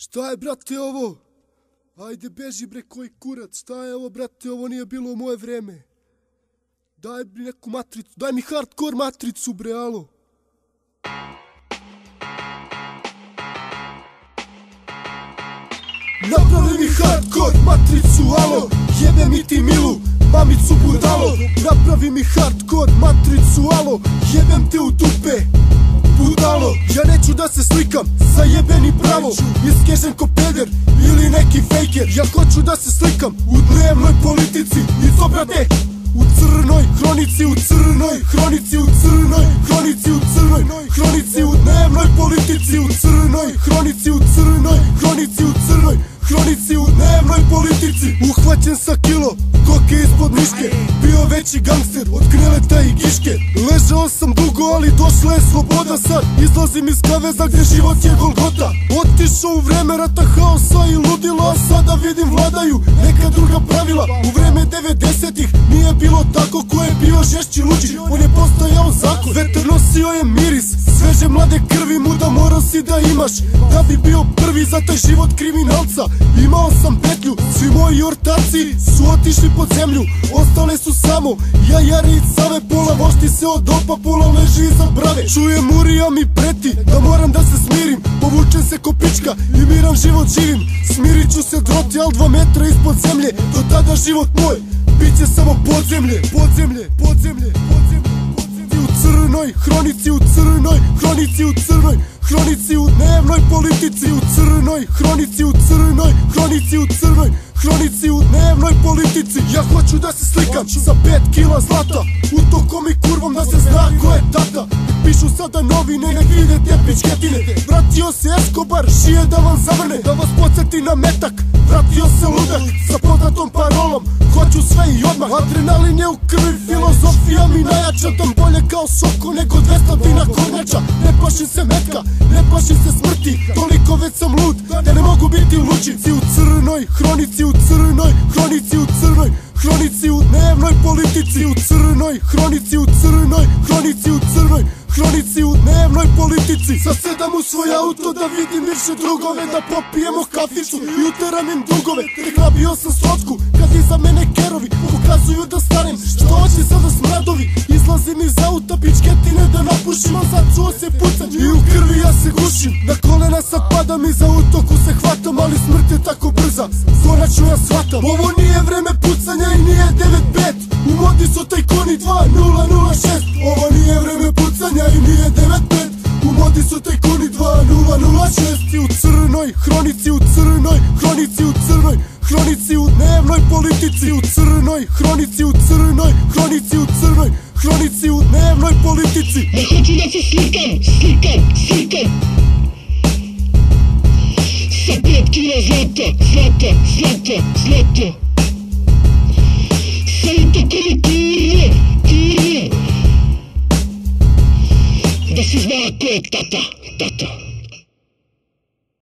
Šta je, brate, ovo? Ajde, beži, bre, koji kurac. Šta je ovo, brate, ovo nije bilo u moje vreme. Daj mi neku matricu, daj mi hardcore matricu, bre, alo. Napravi mi hardcore matricu, alo. Jebe mi ti milu, mamicu budalo. Napravi mi hardcore matricu, alo. Jebem te u dupe, budalo. Ja neću da se slikam sa jebeni bravo, iskežem ko peder ili neki fejker. Ja hoću da se slikam u dnevnoj politici. I to, brate, u crnoj hronici, u crnoj hronici, u crnoj hronici, u crnoj hronici, u dnevnoj politici. U crnoj hronici, u crnoj hronici, u crnoj hronici, u dnevnoj politici. Uhvaćen sa kilo koke ispod miške, bio veći gangster od Kneleta i Giške. Ležao sam dugo, ali došla je sloboda sad. Izlazim iz kaveza gdje život je Golgota. Otišao u vreme rata, haosa i ludila, a sada vidim vladaju neka druga pravila. U vreme 90-ih nije bilo tako, ko je bio žešći luđi, on je postajao zakon. Vetar nosio je miris sveže mlade krvi, muda morao si da imaš da bi bio prvi za taj život kriminalca. Imao sam petlju, svi moji ortaci su otišli pod zemlju, ostale su samo jajari i cave. Pola vošti se od opa, pola leži iza brave. Čujem Murija mi preti da moram da se smirim, povučem se ko pička i miran život živim. Smirit ću se droti, al 2 metra ispod zemlje, do tada život moj biće samo podzemlje, podzemlje, podzemlje, podzemlje. U crnoj hronici, u crnoj hronici, u crnoj hronici, u dnevnoj politici. U crnoj hronici, u crnoj hronici, u crnoj hronici, u dnevnoj politici. Ja hoću da se slikam sa 5 kila zlata, utokom i kurvom da se zna ko je tata. Pišu sada novine, nek vide te pičketine. Vratio se Escobar, šije da vam zavrne, da vas podsjeti na metak. Vratio se ludak sa poznatom parolom, hoću sve i odmah. Adrenalin je u krvi, filozofija mi najjača. Tam bolje kao soko nego 200 dina kornjača. Ne plašim se metka, ne plašim se smrti, toliko već sam lud da ne mogu biti luđi. U crnoj hronici, u crnoj hronici, u crnoj hronici, u dnevnoj politici. U crnoj hronici, u crnoj hronici, u crnoj hronici, u dnevnoj politici. Sad sedam u svoj auto da vidim više drugove, da popijemo kaficu i uteram im dugove. Tek nabio sam socku kad iza mene kerovi pokazuju da stanem, što hoće sada smradovi. Izlazim iz auta, pičketine da napušim, al sad čuo se pucanj i u krvi ja se gušim. Na kolena sad padam i za utoku se hvatam, ali smrt je tako brza, konačno ja shvatam. Ovo nije vreme pucanja i nije 9-5, u modi su tajkuni 2006. Ovo nije vreme pucanja i nije 9-5, u modi su tajkuni 2006. I u crnoj hronici, u crnoj hronici, u crnoj hronici, u dnevnoj politici. U crnoj hronici, u crnoj hronici, u crnoj hronici, u dnevnoj politici. Ja hoću da se slikam sa 5 kila zlata, zlata. Sa utokom i kurvom, da se zna ko je tata.